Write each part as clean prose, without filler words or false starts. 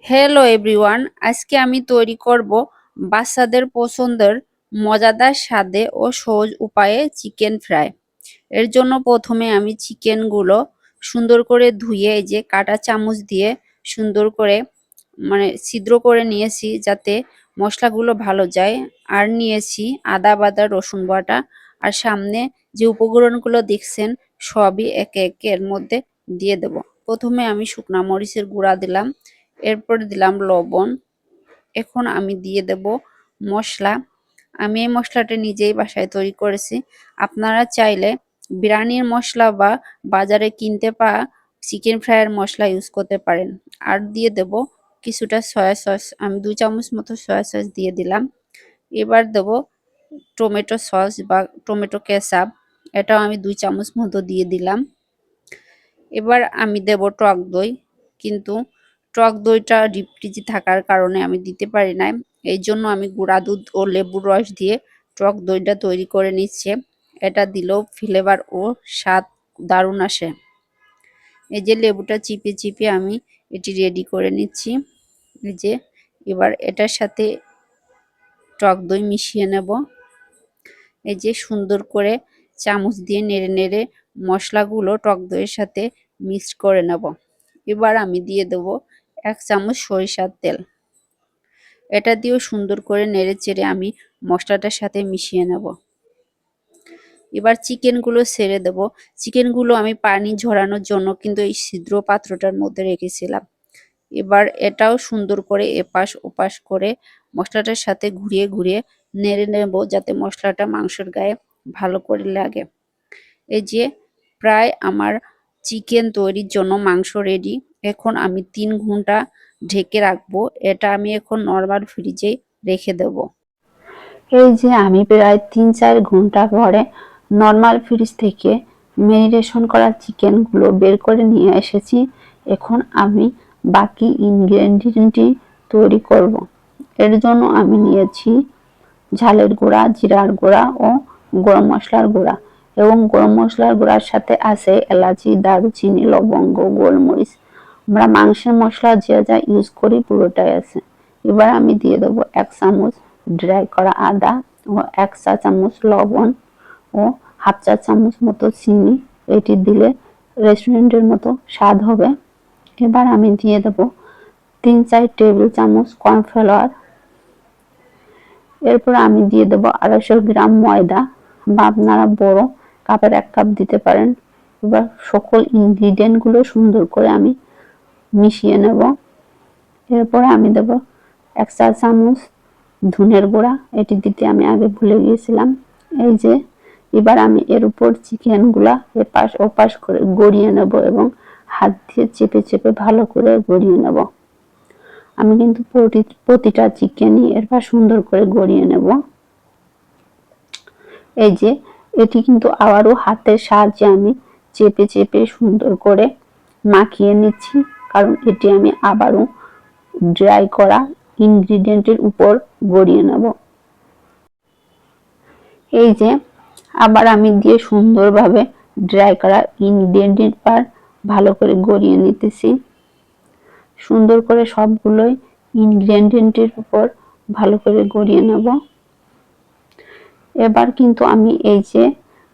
Hello everyone, আজকে আমি তৈরি করব বাচ্চাদের পছন্দের মজাদার স্বাদে ও সহজ উপায়ে চিকেন ফ্রাই। এর জন্য প্রথমে আমি চিকেনগুলো সুন্দর করে ধুয়ে এই যে কাঁটা চামচ দিয়ে সুন্দর করে ছিদ্র করে নিয়েছি যাতে মশলাগুলো ভালো যায়। আর নিয়েছি আদা বাটা রসুন বাটা, আর সামনে যে উপকরণগুলো দেখছেন সবই একে একে এর মধ্যে দিয়ে দেব। প্রথমে আমি শুকনা মরিচের গুঁড়া দিলাম, এরপর দিলাম লবণ। এখন আমি দিয়ে দেব মশলা। আমি এই মশলাটা নিজেই বাসায় তৈরি করেছি। আপনারা চাইলে বিরিয়ানির মশলা বা বাজারে কিনতে পাওয়া চিকেন ফ্রাইয়ের মশলা ইউজ করতে পারেন। আর দিয়ে দেব কিছুটা সয়া সস, আমি 2 চামচ মতো সয়া সস দিয়ে দিলাম। এবার দেব টমেটো সস বা টমেটো কেচাপ, এটাও আমি 2 চামচ মতো দিয়ে দিলাম। এবার আমি দেব টক দই, কিন্তু টক দইটা ডিপ ফ্রিজে থাকার কারণে আমি দিতে পারি নাই। এই জন্য আমি গুঁড়া দুধ ও লেবুর রস দিয়ে টক দইটা তৈরি করে নিচ্ছে। এটা দিলেও ফ্লেভার ও স্বাদ দারুণ আসে। এই যে লেবুটা চিপে চিপে আমি এটি রেডি করে নিচ্ছি। এই যে এবার এটার সাথে টক দই মিশিয়ে নেব। এই যে সুন্দর করে চামচ দিয়ে নেড়ে নেড়ে মশলাগুলো টক দইয়ের সাথে মিক্সড করে নেব। এবার আমি দিয়ে দেব 1 চামচ সরিষার তেল। এটা দিয়েও সুন্দর করে নেড়ে চেড়ে আমি মশলাটার সাথে মিশিয়ে নেব। এবার চিকেনগুলো ছেড়ে দেব। চিকেনগুলো আমি পানি ঝরানোর জন্য কিন্তু এই ছিদ্র পাত্রটার মধ্যে রেখেছিলাম। এবার এটাও সুন্দর করে এপাশ ওপাশ করে মশলাটার সাথে ঘুরিয়ে ঘুরিয়ে নেড়ে নেব যাতে মশলাটা মাংসের গায়ে ভালো করে লাগে। এই যে প্রায় আমার চিকেন তৈরির জন্য মাংস রেডি। এখন আমি 3 ঘন্টা ঢেকে রাখবো। এটা আমি এখন নরমাল ফ্রিজে রেখে দেব। এই যে আমি প্রায় 3-4 ঘন্টা পরে নরমাল ফ্রিজ থেকে ম্যারিনেশন করা চিকেনগুলো বের করে নিয়ে এসেছি। এখন আমি বাকি ইনগ্রেডিয়েন্টটি তৈরি করব। এর জন্য আমি নিয়েছি ঝালের গুঁড়া, জিরার গুঁড়া ও গরম মশলার গুঁড়া, এবং গরম মশলার গুঁড়ার সাথে আছে এলাচি, দারুচিনি, লবঙ্গ, গোলমরিচ। আমরা মাংসের মশলা যে যা ইউজ করি পুরোটাই আছে। এবার আমি দিয়ে দেবো 1 চামচ ড্রাই করা আদা ও 1 চা চামচ লবণ ও 1/2 চা চামচ মতো চিনি। এটি দিলে রেস্টুরেন্টের মতো স্বাদ হবে। এবার আমি দিয়ে দেবো 3-4 টেবিল চামচ কর্নফ্লাওয়ার। এরপর আমি দিয়ে দেবো 250 গ্রাম ময়দা, বা আপনারা বড় কাপের 1 কাপ দিতে পারেন। এবার সকল ইনগ্রিডিয়েন্ট গুলো সুন্দর করে আমি মিশিয়ে নেব। এরপর আমি দেব 1 চা চামচ ধনের গুঁড়া, এটি দিতে আমি আগে ভুলে গিয়েছিলাম। এই যে এবার আমি এর উপর চিকেনগুলা এপাশ ওপাশ করে গড়িয়ে নেব এবং হাত দিয়ে চেপে চেপে ভালো করে গড়িয়ে নেব। আমি কিন্তু প্রতিটা চিকেনই এরপর সুন্দর করে গড়িয়ে নেব। এই যে এটি কিন্তু আবারও হাতের সাহায্যে আমি চেপে চেপে সুন্দর করে মাখিয়ে নিচ্ছি, কারণ এটি আমি আবারও ড্রাই করা ইনগ্রিডিয়েন্টের উপর গড়িয়ে নেব। এই যে আবার আমি দিয়ে সুন্দরভাবে ড্রাই করা ইনগ্রিডিয়েন্টের পর ভালো করে গড়িয়ে নিতেছি। সুন্দর করে সবগুলোই ইনগ্রিডিয়েন্টের উপর ভালো করে গড়িয়ে নেব। এবার কিন্তু আমি এই যে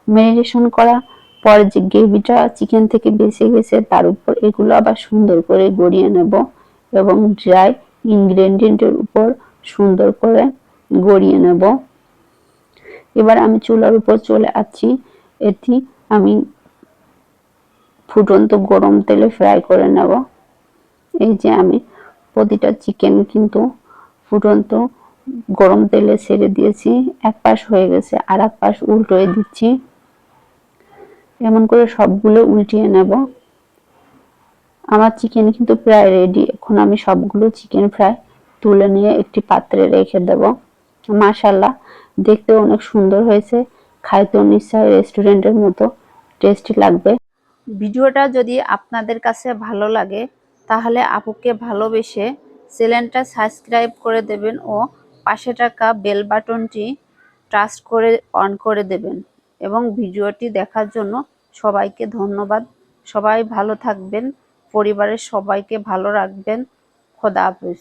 ম্যারিনেশন করা পরে যে গ্রেভিটা চিকেন থেকে বেঁচে গেছে তার উপর এগুলো আবার সুন্দর করে গড়িয়ে নেব এবং ড্রাই ইনগ্রিডিয়েন্টের উপর সুন্দর করে গড়িয়ে নেব। এবার আমি চুলার উপর চলে আসছি। এটি আমি ফুটন্ত গরম তেলে ফ্রাই করে নেব। এই যে আমি প্রতিটা চিকেন কিন্তু ফুটন্ত গরম তেলে ছেড়ে দিয়েছি। এক পাশ হয়ে গেছে, আর এক পাশ উল্টোয়ে দিচ্ছি। এমন করে সবগুলো উল্টিয়ে নেব। আমার চিকেন কিন্তু প্রায় রেডি। এখন আমি সবগুলো চিকেন ফ্রাই তুলে নিয়ে একটি পাত্রে রেখে দেব। মাশাআল্লাহ, দেখতে অনেক সুন্দর হয়েছে, খাইতেও নিশ্চয়ই রেস্টুরেন্টের মতো টেস্টি লাগবে। ভিডিওটা যদি আপনাদের কাছে ভালো লাগে তাহলে আপুকে ভালোবেসে চ্যানেলটা সাবস্ক্রাইব করে দেবেন ও পাশে থাকা বেল বাটনটি টাচ করে অন করে দেবেন, এবং ভিডিওটি দেখার জন্য সবাইকে ধন্যবাদ। সবাই ভালো থাকবেন, পরিবারের সবাইকে ভালো রাখবেন। খোদা হাফেজ।